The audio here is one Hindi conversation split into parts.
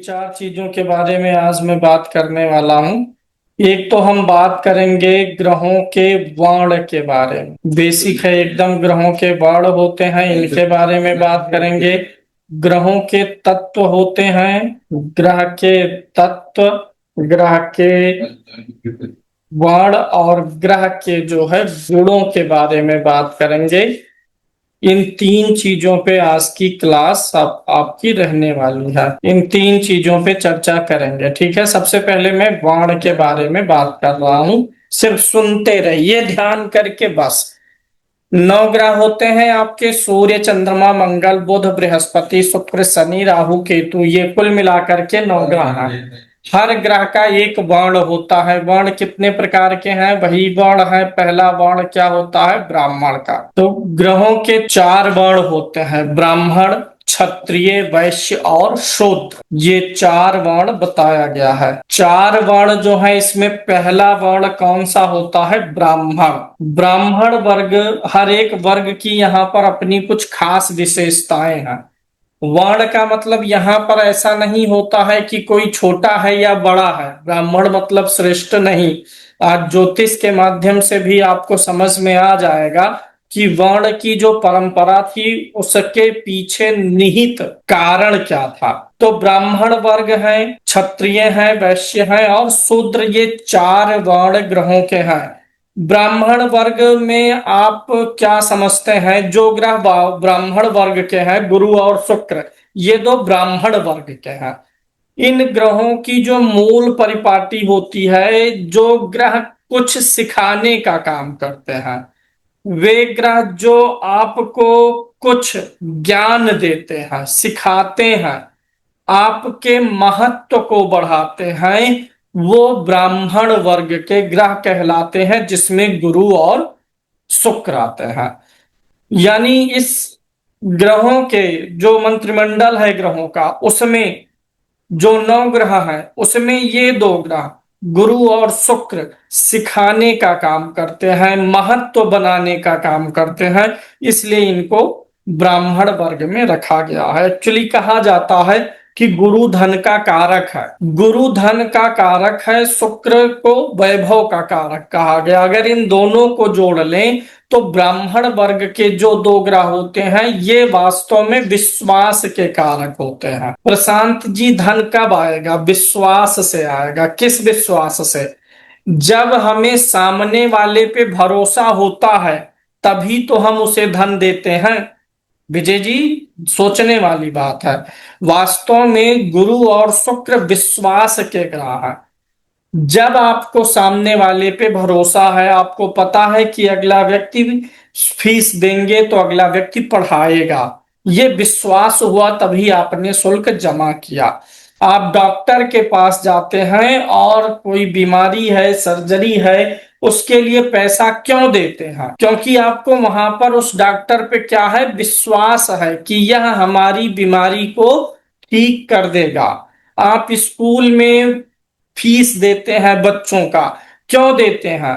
चार चीजों के बारे में आज मैं बात करने वाला हूँ। एक तो हम बात करेंगे ग्रहों के वर्ण के बारे में। बेसिक है एकदम, ग्रहों के वर्ण होते हैं, इनके बारे में बात करेंगे। ग्रहों के तत्व होते हैं, ग्रह के तत्व, ग्रह के वर्ण और ग्रह के जो है गुणों के बारे में बात करेंगे। इन तीन चीजों पे आज की क्लास आपकी रहने वाली है। इन तीन चीजों पे चर्चा करेंगे, ठीक है। सबसे पहले मैं बाण के बारे में बात कर रहा हूँ, सिर्फ सुनते रहिए ध्यान करके बस। 9 ग्रह होते हैं आपके, सूर्य, चंद्रमा, मंगल, बुध, बृहस्पति, शुक्र, शनि, राहु, केतु, ये कुल मिलाकर के 9 ग्रह हैं। हर ग्रह का एक वर्ण होता है। वर्ण कितने प्रकार के हैं? वही वर्ण है। पहला वर्ण क्या होता है? ब्राह्मण का। तो ग्रहों के 4 वर्ण होते हैं, ब्राह्मण, क्षत्रिय, वैश्य और शूद्र। ये 4 वर्ण बताया गया है। 4 वर्ण जो है, इसमें पहला वर्ण कौन सा होता है? ब्राह्मण। ब्राह्मण वर्ग, हर एक वर्ग की यहाँ पर अपनी कुछ खास विशेषताएं हैं। वर्ण का मतलब यहाँ पर ऐसा नहीं होता है कि कोई छोटा है या बड़ा है। ब्राह्मण मतलब श्रेष्ठ नहीं। आज ज्योतिष के माध्यम से भी आपको समझ में आ जाएगा कि वर्ण की जो परंपरा थी उसके पीछे निहित कारण क्या था। तो ब्राह्मण वर्ग है, क्षत्रिय है, वैश्य है और शूद्र, ये 4 वर्ण ग्रहों के हैं। ब्राह्मण वर्ग में आप क्या समझते हैं? जो ग्रह ब्राह्मण वर्ग के हैं, गुरु और शुक्र, ये दो ब्राह्मण वर्ग के हैं। इन ग्रहों की जो मूल परिपाटी होती है, जो ग्रह कुछ सिखाने का काम करते हैं, वे ग्रह जो आपको कुछ ज्ञान देते हैं, सिखाते हैं, आपके महत्व को बढ़ाते हैं, वो ब्राह्मण वर्ग के ग्रह कहलाते हैं, जिसमें गुरु और शुक्र आते हैं। यानी इस ग्रहों के जो मंत्रिमंडल है ग्रहों का, उसमें जो 9 ग्रह हैं उसमें ये 2 ग्रह गुरु और शुक्र सिखाने का काम करते हैं, महत्व बनाने का काम करते हैं। इसलिए इनको ब्राह्मण वर्ग में रखा गया है। एक्चुअली कहा जाता है कि गुरु धन का कारक है। गुरु धन का कारक है, शुक्र को वैभव का कारक कहा गया। अगर इन दोनों को जोड़ लें तो ब्राह्मण वर्ग के जो 2 ग्रह होते हैं, ये वास्तव में विश्वास के कारक होते हैं। प्रशांत जी, धन कब आएगा? विश्वास से आएगा। किस विश्वास से? जब हमें सामने वाले पे भरोसा होता है तभी तो हम उसे धन देते हैं। विजय जी, सोचने वाली बात है। वास्तव में गुरु और शुक्र विश्वास के ग्रह हैं। जब आपको सामने वाले पे भरोसा है, आपको पता है कि अगला व्यक्ति फीस देंगे तो अगला व्यक्ति पढ़ाएगा, ये विश्वास हुआ तभी आपने शुल्क जमा किया। आप डॉक्टर के पास जाते हैं और कोई बीमारी है, सर्जरी है, उसके लिए पैसा क्यों देते हैं? क्योंकि आपको वहां पर उस डॉक्टर पे क्या है? विश्वास है कि यह हमारी बीमारी को ठीक कर देगा। आप स्कूल में फीस देते हैं बच्चों का, क्यों देते हैं?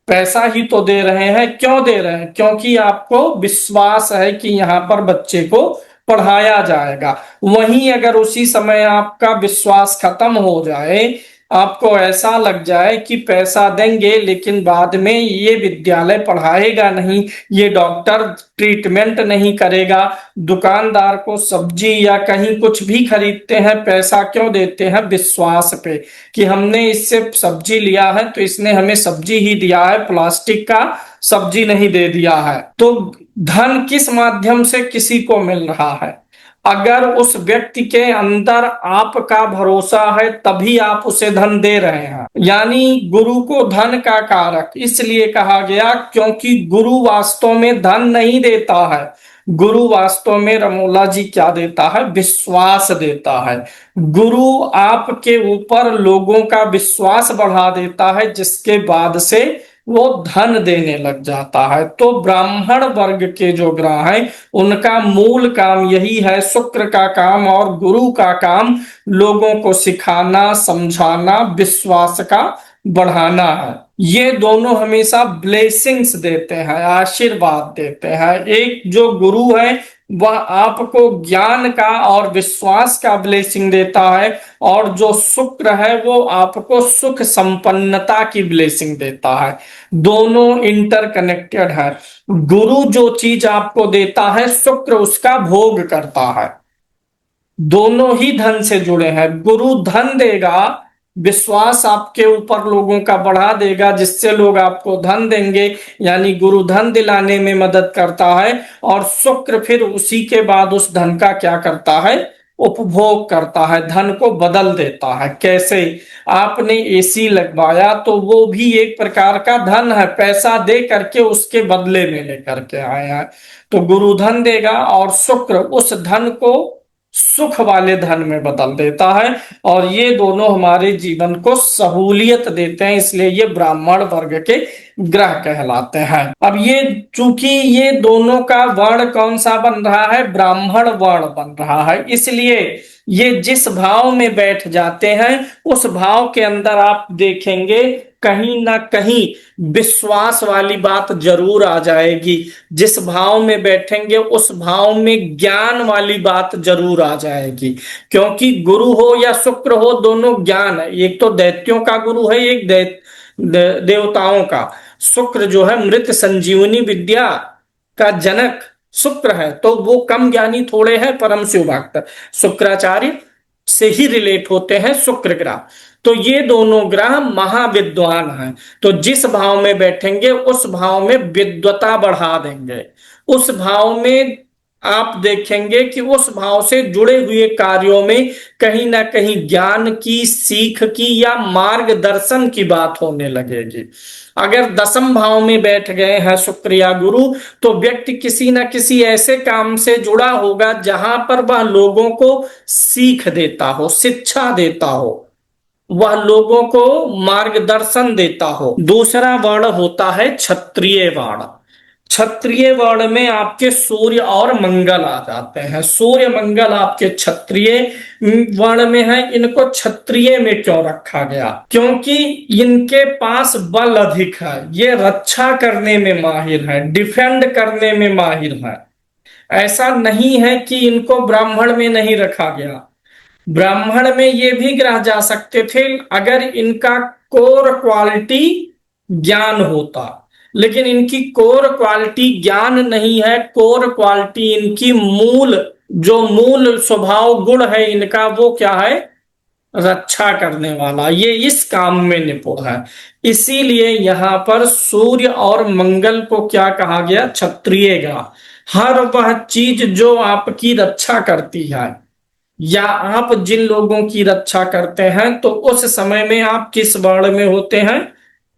पैसा ही तो दे रहे हैं। क्यों दे रहे हैं? क्योंकि आपको विश्वास है कि यहाँ पर बच्चे को पढ़ाया जाएगा। वहीं अगर उसी समय आपका विश्वास खत्म हो जाए, आपको ऐसा लग जाए कि पैसा देंगे लेकिन बाद में ये विद्यालय पढ़ाएगा नहीं, ये डॉक्टर ट्रीटमेंट नहीं करेगा, दुकानदार को सब्जी या कहीं कुछ भी खरीदते हैं, पैसा क्यों देते हैं? विश्वास पे कि हमने इससे सब्जी लिया है तो इसने हमें सब्जी ही दिया है, प्लास्टिक का सब्जी नहीं दे दिया है। तो धन किस माध्यम से किसी को मिल रहा है? अगर उस व्यक्ति के अंदर आपका भरोसा है तभी आप उसे धन दे रहे हैं। यानी गुरु को धन का कारक इसलिए कहा गया क्योंकि गुरु वास्तव में धन नहीं देता है। गुरु वास्तव में, रमोला जी, क्या देता है? विश्वास देता है। गुरु आपके ऊपर लोगों का विश्वास बढ़ा देता है, जिसके बाद से वो धन देने लग जाता है। तो ब्राह्मण वर्ग के जो ग्रह हैं उनका मूल काम यही है। शुक्र का काम और गुरु का काम लोगों को सिखाना, समझाना, विश्वास का बढ़ाना है। ये दोनों हमेशा ब्लेसिंग्स देते हैं, आशीर्वाद देते हैं। एक जो गुरु है वह आपको ज्ञान का और विश्वास का ब्लेसिंग देता है, और जो शुक्र है वो आपको सुख संपन्नता की ब्लेसिंग देता है। दोनों इंटरकनेक्टेड है। गुरु जो चीज आपको देता है, शुक्र उसका भोग करता है। दोनों ही धन से जुड़े हैं। गुरु धन देगा, विश्वास आपके ऊपर लोगों का बढ़ा देगा, जिससे लोग आपको धन देंगे, यानी गुरु धन दिलाने में मदद करता है। और शुक्र फिर उसी के बाद उस धन का क्या करता है, उपभोग करता है, धन को बदल देता है। कैसे? आपने एसी लगवाया तो वो भी एक प्रकार का धन है, पैसा दे करके उसके बदले में लेकर के आए हैं। तो गुरु धन देगा और शुक्र उस धन को सुख वाले धन में बदल देता है, और ये दोनों हमारे जीवन को सहूलियत देते हैं, इसलिए ये ब्राह्मण वर्ग के ग्रह कहलाते हैं। अब ये चूंकि ये दोनों का वर्ण कौन सा बन रहा है, ब्राह्मण वर्ण बन रहा है, इसलिए ये जिस भाव में बैठ जाते हैं उस भाव के अंदर आप देखेंगे कहीं ना कहीं विश्वास वाली बात जरूर आ जाएगी। जिस भाव में बैठेंगे उस भाव में ज्ञान वाली बात जरूर आ जाएगी, क्योंकि गुरु हो या शुक्र हो, दोनों ज्ञान है। एक तो दैत्यों का गुरु है, एक देवताओं का। शुक्र जो है मृत संजीवनी विद्या का जनक शुक्र है, तो वो कम ज्ञानी थोड़े हैं, परम शिव भक्त शुक्राचार्य से ही रिलेट होते हैं शुक्र ग्रह। तो ये दोनों ग्रह महाविद्वान हैं, तो जिस भाव में बैठेंगे उस भाव में विद्वता बढ़ा देंगे। उस भाव में आप देखेंगे कि उस भाव से जुड़े हुए कार्यों में कहीं ना कहीं ज्ञान की, सीख की या मार्गदर्शन की बात होने लगेगी। अगर दसम भाव में बैठ गए हैं शुक्र या गुरु, तो व्यक्ति किसी न किसी ऐसे काम से जुड़ा होगा जहां पर वह लोगों को सीख देता हो, शिक्षा देता हो, वह लोगों को मार्गदर्शन देता हो। दूसरा वर्ण होता है क्षत्रिय वर्ण। क्षत्रिय वर्ण में आपके सूर्य और मंगल आ जाते हैं। सूर्य मंगल आपके क्षत्रिय वर्ण में है। इनको क्षत्रिय में क्यों रखा गया? क्योंकि इनके पास बल अधिक है, ये रक्षा करने में माहिर है, डिफेंड करने में माहिर है। ऐसा नहीं है कि इनको ब्राह्मण में नहीं रखा गया। ब्राह्मण में ये भी ग्रह जा सकते थे अगर इनका कोर क्वालिटी ज्ञान होता, लेकिन इनकी कोर क्वालिटी ज्ञान नहीं है। कोर क्वालिटी इनकी मूल स्वभाव गुण है इनका, वो क्या है? रक्षा करने वाला। ये इस काम में निपुण है। इसीलिए यहां पर सूर्य और मंगल को क्या कहा गया? क्षत्रिय ग्रह। हर वह चीज जो आपकी रक्षा करती है, या आप जिन लोगों की रक्षा करते हैं, तो उस समय में आप किस वर्ण में होते हैं?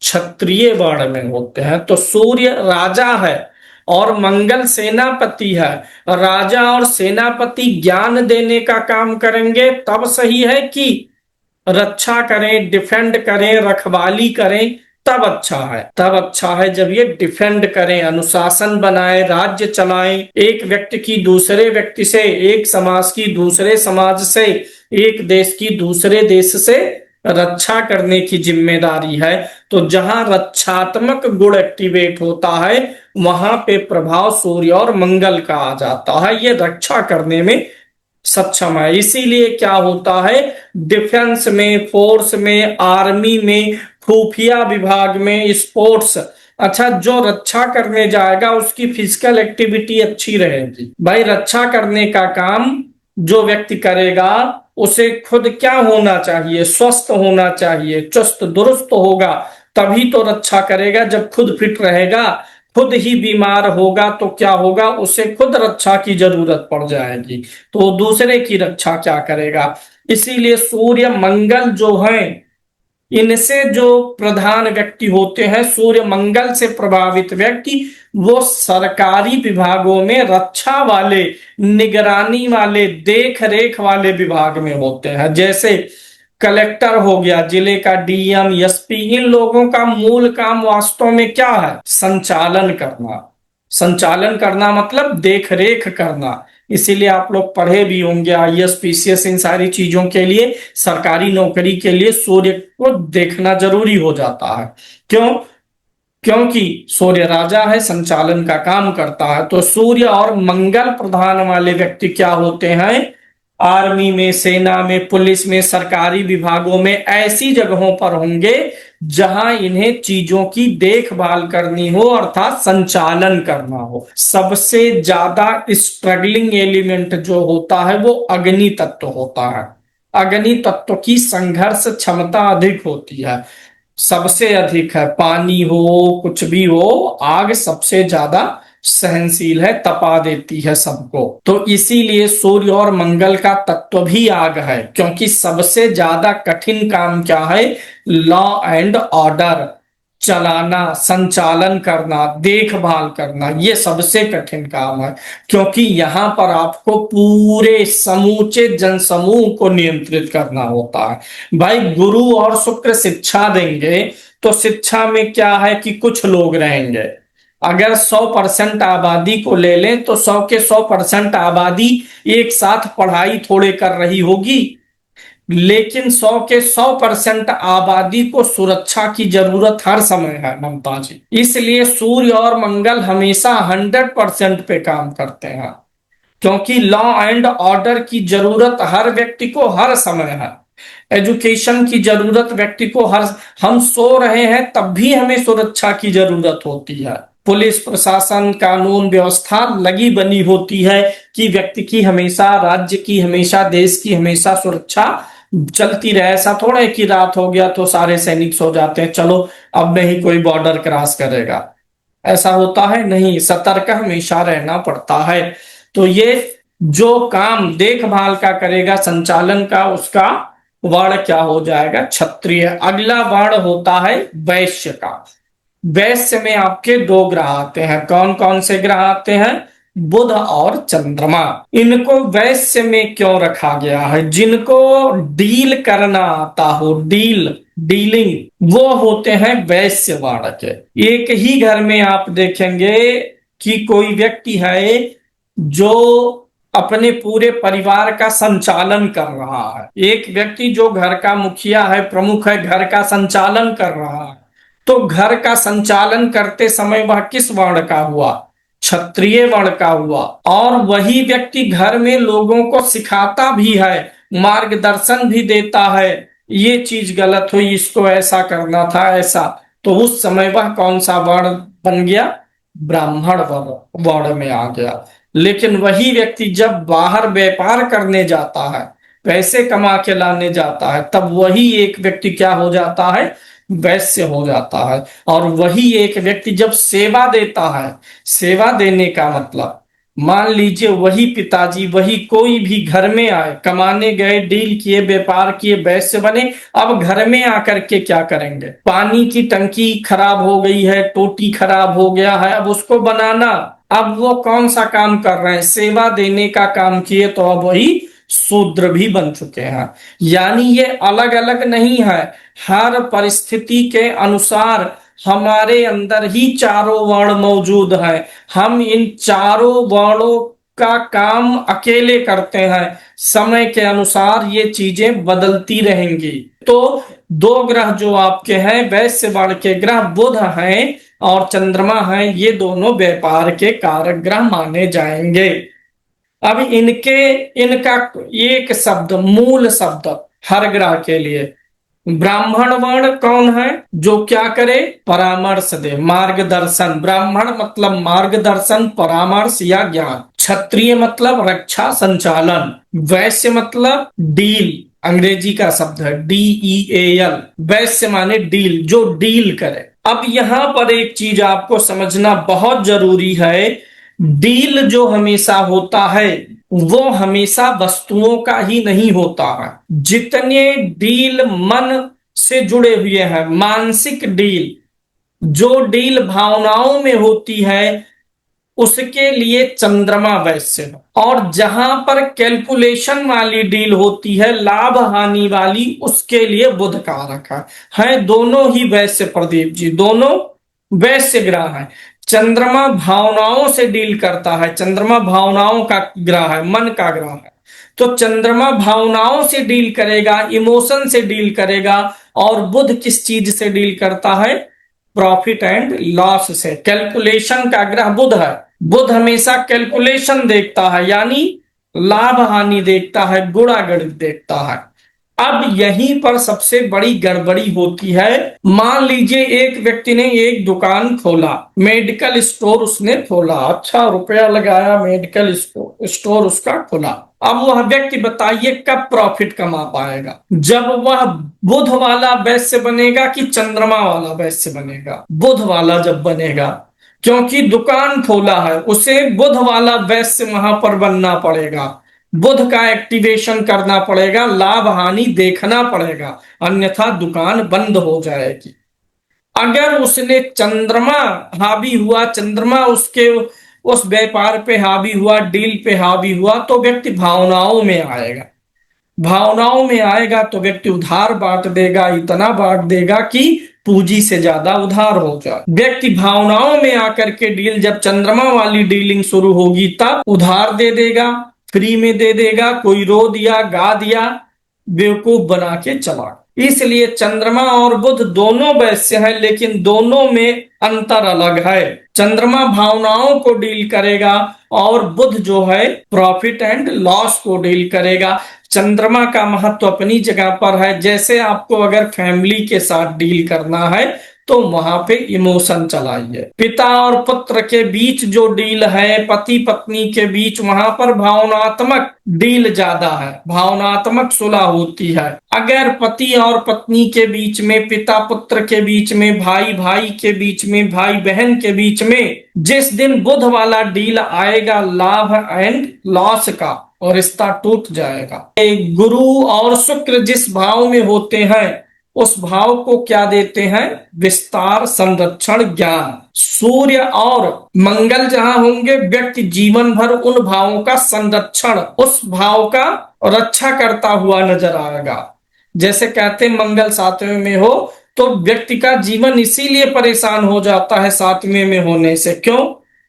क्षत्रिय वर्ण में होते हैं। तो सूर्य राजा है और मंगल सेनापति है। राजा और सेनापति ज्ञान देने का काम करेंगे तब सही है कि रक्षा करें, डिफेंड करें, रखवाली करें, तब अच्छा है। तब अच्छा है जब ये डिफेंड करें, अनुशासन बनाए, राज्य चलाएं, एक व्यक्ति की दूसरे व्यक्ति से, एक समाज की दूसरे समाज से, एक देश की दूसरे देश से रक्षा करने की जिम्मेदारी है। तो जहां रक्षात्मक गुण एक्टिवेट होता है वहां पे प्रभाव सूर्य और मंगल का आ जाता है। ये रक्षा करने में सक्षम है। इसीलिए क्या होता है, डिफेंस में, फोर्स में, आर्मी में, खुफिया विभाग में, स्पोर्ट्स, अच्छा जो रक्षा करने जाएगा उसकी फिजिकल एक्टिविटी अच्छी रहेगी। भाई रक्षा करने का काम जो व्यक्ति करेगा उसे खुद क्या होना चाहिए? स्वस्थ होना चाहिए, चुस्त दुरुस्त होगा, तभी तो रक्षा करेगा। जब खुद फिट रहेगा, खुद ही बीमार होगा तो क्या होगा? उसे खुद रक्षा की जरूरत पड़ जाएगी, तो दूसरे की रक्षा क्या करेगा? इसीलिए सूर्य मंगल जो हैं, इनसे जो प्रधान व्यक्ति होते हैं, सूर्य मंगल से प्रभावित व्यक्ति, वो सरकारी विभागों में रक्षा वाले, निगरानी वाले, देख रेख वाले विभाग में होते हैं। जैसे कलेक्टर हो गया, जिले का डीएम, एसपी, इन लोगों का मूल काम वास्तव में क्या है? संचालन करना। संचालन करना मतलब देख रेख करना। इसीलिए आप लोग पढ़े भी होंगे, आईएएस, पीसीएस, इन सारी चीजों के लिए, सरकारी नौकरी के लिए सूर्य को देखना जरूरी हो जाता है। क्यों? क्योंकि सूर्य राजा है, संचालन का काम करता है। तो सूर्य और मंगल प्रधान वाले व्यक्ति क्या होते हैं? आर्मी में, सेना में, पुलिस में, सरकारी विभागों में, ऐसी जगहों पर होंगे जहां इन्हें चीजों की देखभाल करनी हो, अर्थात संचालन करना हो। सबसे ज्यादा स्ट्रगलिंग एलिमेंट जो होता है वो अग्नि तत्व होता है। अग्नि तत्व की संघर्ष क्षमता अधिक होती है, सबसे अधिक है। पानी हो, कुछ भी हो, आग सबसे ज्यादा सहनशील है, तपा देती है सबको। तो इसीलिए सूर्य और मंगल का तत्व भी आग है, क्योंकि सबसे ज्यादा कठिन काम क्या है? लॉ एंड ऑर्डर चलाना, संचालन करना, देखभाल करना, ये सबसे कठिन काम है। क्योंकि यहां पर आपको पूरे समूचे जनसमूह को नियंत्रित करना होता है। भाई, गुरु और शुक्र शिक्षा देंगे तो शिक्षा में क्या है कि कुछ लोग रहेंगे। अगर 100% आबादी को ले लें तो 100 के 100% आबादी एक साथ पढ़ाई थोड़े कर रही होगी, लेकिन 100 के 100% आबादी को सुरक्षा की जरूरत हर समय है ममता जी। इसलिए सूर्य और मंगल हमेशा 100% पे काम करते हैं, क्योंकि लॉ एंड ऑर्डर की जरूरत हर व्यक्ति को हर समय है। एजुकेशन की जरूरत व्यक्ति को हर, हम सो रहे हैं तब भी हमें सुरक्षा की जरूरत होती है। पुलिस प्रशासन, कानून व्यवस्था लगी बनी होती है कि व्यक्ति की हमेशा, राज्य की हमेशा, देश की हमेशा सुरक्षा चलती रहे। ऐसा थोड़ा है कि रात हो गया तो सारे सैनिक सो जाते हैं, चलो अब नहीं कोई बॉर्डर क्रॉस करेगा, ऐसा होता है नहीं। सतर्क हमेशा रहना पड़ता है। तो ये जो काम देखभाल का करेगा, संचालन का, उसका वर्ण क्या हो जाएगा? क्षत्रिय। अगला वर्ण होता है वैश्य का। वैश्य में आपके दो ग्रह आते हैं। कौन कौन से ग्रह आते हैं? बुध और चंद्रमा। इनको वैश्य में क्यों रखा गया है? जिनको डील करना आता हो, डीलिंग, वो होते हैं वैश्य वर्ण के। एक ही घर में आप देखेंगे कि कोई व्यक्ति है जो अपने पूरे परिवार का संचालन कर रहा है। एक व्यक्ति जो घर का मुखिया है, प्रमुख है, घर का संचालन कर रहा है, तो घर का संचालन करते समय वह किस वर्ण का हुआ? क्षत्रिय वर्ण का हुआ। और वही व्यक्ति घर में लोगों को सिखाता भी है, मार्गदर्शन भी देता है, ये चीज गलत हुई, इसको ऐसा करना था, ऐसा। तो उस समय वह कौन सा वर्ण बन गया? ब्राह्मण वर्ण में आ गया। लेकिन वही व्यक्ति जब बाहर व्यापार करने जाता है, पैसे कमा के लाने जाता है, तब वही एक व्यक्ति क्या हो जाता है? वैश्य हो जाता है। और वही एक व्यक्ति जब सेवा देता है, सेवा देने का मतलब, मान लीजिए वही पिताजी, वही कोई भी घर में आए, कमाने गए, डील किए, व्यापार किए, वैश्य बने, अब घर में आकर के क्या करेंगे? पानी की टंकी खराब हो गई है, टोटी खराब हो गया है, अब उसको बनाना। अब वो कौन सा काम कर रहे हैं? सेवा देने का काम किए, तो अब वही शूद्र भी बन चुके हैं। यानी ये अलग अलग नहीं है, हर परिस्थिति के अनुसार हमारे अंदर ही चारों वर्ण मौजूद है। हम इन चारों वर्णों का काम अकेले करते हैं। समय के अनुसार ये चीजें बदलती रहेंगी। तो दो ग्रह जो आपके हैं, वैश्य वर्ण के ग्रह बुध हैं और चंद्रमा हैं, ये दोनों व्यापार के कारक ग्रह माने जाएंगे। अब इनका एक शब्द, मूल शब्द हर ग्रह के लिए। ब्राह्मण वर्ण कौन है? जो क्या करे? परामर्श दे, मार्गदर्शन। ब्राह्मण मतलब मार्गदर्शन, परामर्श या ज्ञान। क्षत्रिय मतलब रक्षा, संचालन। वैश्य मतलब डील, अंग्रेजी का शब्द है DEAL। वैश्य माने डील, जो डील करे। अब यहां पर एक चीज आपको समझना बहुत जरूरी है। डील जो हमेशा होता है वो हमेशा वस्तुओं का ही नहीं होता है। जितने डील मन से जुड़े हुए हैं, मानसिक डील, जो डील भावनाओं में होती है, उसके लिए चंद्रमा वैश्य है। और जहां पर कैलकुलेशन वाली डील होती है, लाभ हानि वाली, उसके लिए बुध कारक है दोनों ही वैश्य। प्रदीप जी, दोनों वैश्य ग्रह हैं। चंद्रमा भावनाओं से डील करता है, चंद्रमा भावनाओं का ग्रह है, मन का ग्रह है। तो चंद्रमा भावनाओं से डील करेगा, इमोशन से डील करेगा। और बुध किस चीज से डील करता है? प्रॉफिट एंड लॉस से। कैलकुलेशन का ग्रह बुध है। बुध हमेशा कैलकुलेशन देखता है, यानी लाभ हानि देखता है, गुणा गणित देखता है। अब यहीं पर सबसे बड़ी गड़बड़ी होती है। मान लीजिए एक व्यक्ति ने एक दुकान खोला, मेडिकल स्टोर उसने खोला, अच्छा रुपया लगाया, मेडिकल स्टोर उसका खुला। अब वह व्यक्ति बताइए कब प्रॉफिट कमा पाएगा? जब वह बुध वाला वैश्य बनेगा कि चंद्रमा वाला वैश्य बनेगा? बुध वाला जब बनेगा, क्योंकि दुकान खोला है, उसे बुध वाला वैश्य वहां पर बनना पड़ेगा, बुध का एक्टिवेशन करना पड़ेगा, लाभ हानि देखना पड़ेगा, अन्यथा दुकान बंद हो जाएगी। अगर उसने चंद्रमा हावी हुआ, चंद्रमा उसके उस व्यापार पे हावी हुआ, डील पे हावी हुआ, तो व्यक्ति भावनाओं में आएगा। भावनाओं में आएगा तो व्यक्ति उधार बांट देगा, इतना बांट देगा कि पूंजी से ज्यादा उधार हो जाए। व्यक्ति भावनाओं में आकर के डील, जब चंद्रमा वाली डीलिंग शुरू होगी तब उधार दे देगा, फ्री में दे देगा, कोई रो दिया गा दिया, बेवकूफ बना के चला। इसलिए चंद्रमा और बुध दोनों वैश्य हैं, लेकिन दोनों में अंतर अलग है। चंद्रमा भावनाओं को डील करेगा और बुध जो है प्रॉफिट एंड लॉस को डील करेगा। चंद्रमा का महत्व अपनी जगह पर है। जैसे आपको अगर फैमिली के साथ डील करना है तो वहां पे इमोशन चलाइए। पिता और पुत्र के बीच जो डील है, पति पत्नी के बीच, वहां पर भावनात्मक डील ज्यादा है, भावनात्मक सुलह होती है। अगर पति और पत्नी के बीच में, पिता पुत्र के बीच में, भाई भाई के बीच में, भाई बहन के बीच में जिस दिन बुध वाला डील आएगा लाभ एंड लॉस का, और रिश्ता टूट जाएगा। गुरु और शुक्र जिस भाव में होते हैं उस भाव को क्या देते हैं? विस्तार, संरक्षण, ज्ञान। सूर्य और मंगल जहां होंगे, व्यक्ति जीवन भर उन भावों का संरक्षण, उस भाव का रक्षा करता हुआ नजर आएगा। जैसे कहते मंगल 7वें में हो तो व्यक्ति का जीवन इसीलिए परेशान हो जाता है 7वें में होने से। क्यों?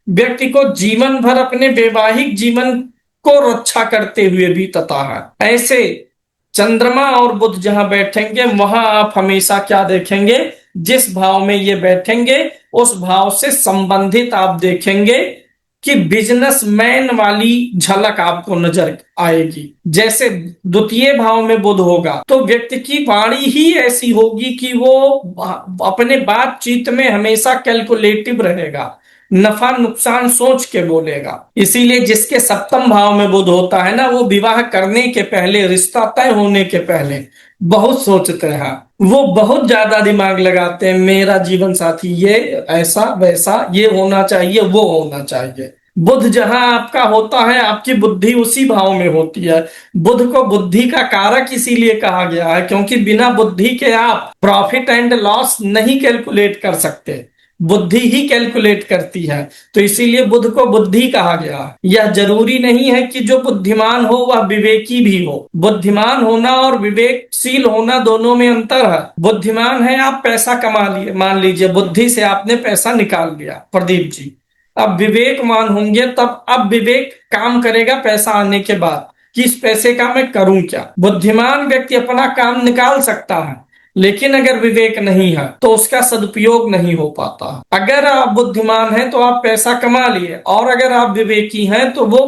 व्यक्ति को जीवन भर अपने वैवाहिक जीवन को रक्षा करते हुए बीतता है। ऐसे चंद्रमा और बुध जहां बैठेंगे वहां आप हमेशा क्या देखेंगे? जिस भाव में ये बैठेंगे उस भाव से संबंधित आप देखेंगे कि बिजनेसमैन वाली झलक आपको नजर आएगी। जैसे द्वितीय भाव में बुध होगा तो व्यक्ति की वाणी ही ऐसी होगी कि वो अपने बातचीत में हमेशा कैलकुलेटिव रहेगा, नफा नुकसान सोच के बोलेगा। इसीलिए जिसके सप्तम भाव में बुध होता है ना, वो विवाह करने के पहले, रिश्ता तय होने के पहले बहुत सोचते हैं, वो बहुत ज्यादा दिमाग लगाते हैं, मेरा जीवन साथी ये ऐसा वैसा, ये होना चाहिए, वो होना चाहिए। बुध जहां आपका होता है आपकी बुद्धि उसी भाव में होती है। बुध को बुद्धि का कारक इसीलिए कहा गया है क्योंकि बिना बुद्धि के आप प्रॉफिट एंड लॉस नहीं कैलकुलेट कर सकते, बुद्धि ही कैलकुलेट करती है। तो इसीलिए बुध को बुद्धि कहा गया। यह जरूरी नहीं है कि जो बुद्धिमान हो वह विवेकी भी हो। बुद्धिमान होना और विवेकशील होना दोनों में अंतर है। बुद्धिमान है, आप पैसा कमा लिए, मान लीजिए बुद्धि से आपने पैसा निकाल लिया प्रदीप जी। अब विवेकमान होंगे तब अब विवेक काम करेगा पैसा आने के बाद कि इस पैसे का मैं करूं क्या। बुद्धिमान व्यक्ति अपना काम निकाल सकता है, लेकिन अगर विवेक नहीं है तो उसका सदुपयोग नहीं हो पाता। अगर आप बुद्धिमान हैं तो आप पैसा कमा लिए, और अगर आप विवेकी हैं तो वो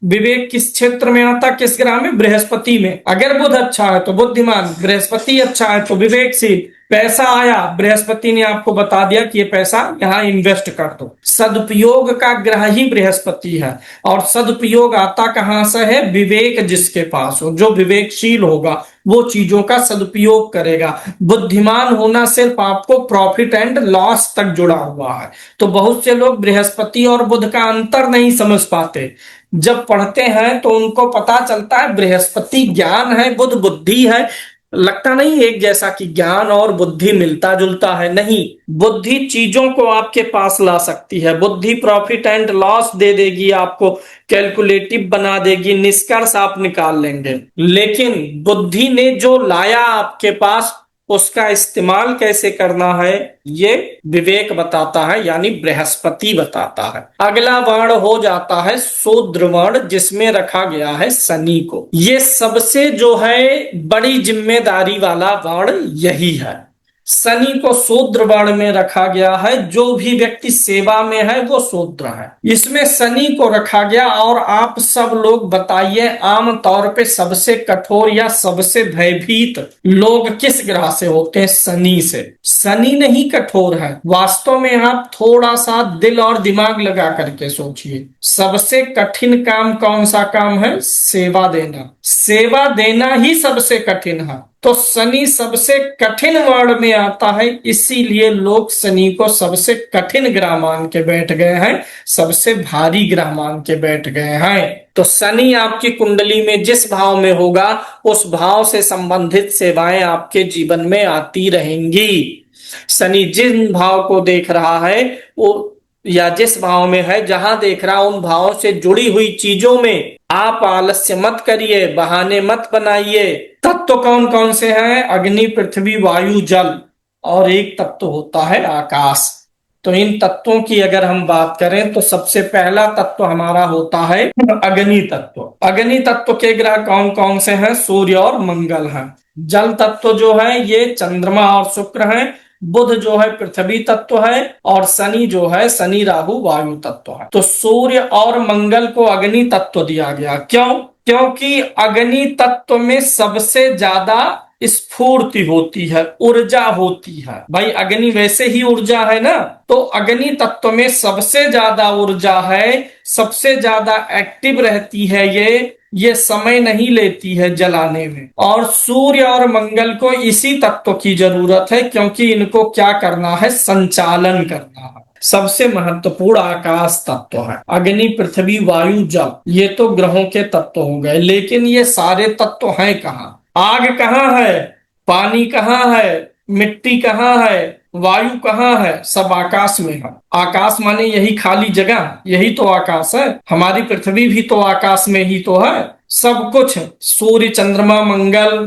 विवेक किस क्षेत्र में आता? किस ग्रह में? बृहस्पति में। अगर बुध अच्छा है तो बुद्धिमान, बृहस्पति अच्छा है तो विवेकशील। पैसा आया, बृहस्पति ने आपको बता दिया कि ये पैसा यहाँ इन्वेस्ट कर दो। सदुपयोग का ग्रह ही बृहस्पति है, और सदुपयोग आता कहां से है? विवेक जिसके पास हो, जो विवेकशील होगा वो चीजों का सदुपयोग करेगा। बुद्धिमान होना सिर्फ आपको प्रॉफिट एंड लॉस तक जुड़ा हुआ है। तो बहुत से लोग बृहस्पति और बुध का अंतर नहीं समझ पाते। जब पढ़ते हैं तो उनको पता चलता है बृहस्पति ज्ञान है, बुध बुद्धि है। लगता नहीं एक जैसा कि ज्ञान और बुद्धि मिलता जुलता है, नहीं। बुद्धि चीजों को आपके पास ला सकती है, बुद्धि प्रॉफिट एंड लॉस दे देगी, आपको कैलकुलेटिव बना देगी, निष्कर्ष आप निकाल लेंगे। लेकिन बुद्धि ने जो लाया आपके पास उसका इस्तेमाल कैसे करना है ये विवेक बताता है, यानी बृहस्पति बताता है। अगला वर्ण हो जाता है शूद्र वर्ण, जिसमें रखा गया है शनि को। ये सबसे जो है बड़ी जिम्मेदारी वाला वर्ण यही है। शनि को शूद्र वर्ण में रखा गया है। जो भी व्यक्ति सेवा में है वो शूद्र है, इसमें शनि को रखा गया। और आप सब लोग बताइए, आमतौर पे सबसे कठोर या सबसे भयभीत लोग किस ग्रह से होते हैं? शनि से। शनि नहीं कठोर है, वास्तव में आप थोड़ा सा दिल और दिमाग लगा करके सोचिए, सबसे कठिन काम कौन सा काम है? सेवा देना। सेवा देना ही सबसे कठिन है। तो शनि सबसे कठिन वर्ण में आता है, इसीलिए लोग शनि को सबसे कठिन ग्रह मान के बैठ गए हैं, सबसे भारी ग्रह मान के बैठ गए हैं। तो शनि आपकी कुंडली में जिस भाव में होगा, उस भाव से संबंधित सेवाएं आपके जीवन में आती रहेंगी। शनि जिन भाव को देख रहा है वो, या जिस भाव में है, जहां देख रहा उन भावों से जुड़ी हुई चीजों में आप आलस्य मत करिए, बहाने मत बनाइए। तत्व कौन कौन से हैं? अग्नि, पृथ्वी, वायु, जल, और एक तत्व होता है आकाश। तो इन तत्वों की अगर हम बात करें तो सबसे पहला तत्व हमारा होता है अग्नि तत्व। अग्नि तत्व के ग्रह कौन कौन से हैं? सूर्य और मंगल हैं। जल तत्व जो है ये चंद्रमा और शुक्र हैं। बुध जो है पृथ्वी तत्व है, और शनि जो है, शनि राहु वायु तत्व है। तो सूर्य और मंगल को अग्नि तत्व दिया गया। क्यों? क्योंकि अग्नि तत्व में सबसे ज्यादा स्फूर्ति होती है, ऊर्जा होती है। भाई अग्नि वैसे ही ऊर्जा है ना, तो अग्नि तत्व में सबसे ज्यादा ऊर्जा है, सबसे ज्यादा एक्टिव रहती है। ये समय नहीं लेती है जलाने में। और सूर्य और मंगल को इसी तत्व की जरूरत है, क्योंकि इनको क्या करना है? संचालन करना है। सबसे महत्वपूर्ण आकाश तत्व है। अग्नि, पृथ्वी, वायु, जल, ये तो ग्रहों के तत्व हो गए। लेकिन ये सारे तत्व हैं कहाँ? आग कहाँ है? पानी कहाँ है? मिट्टी कहाँ है? वायु कहाँ है? सब आकाश में है। आकाश माने यही खाली जगह, यही तो आकाश है। हमारी पृथ्वी भी तो आकाश में ही तो है। सब कुछ, सूर्य, चंद्रमा, मंगल,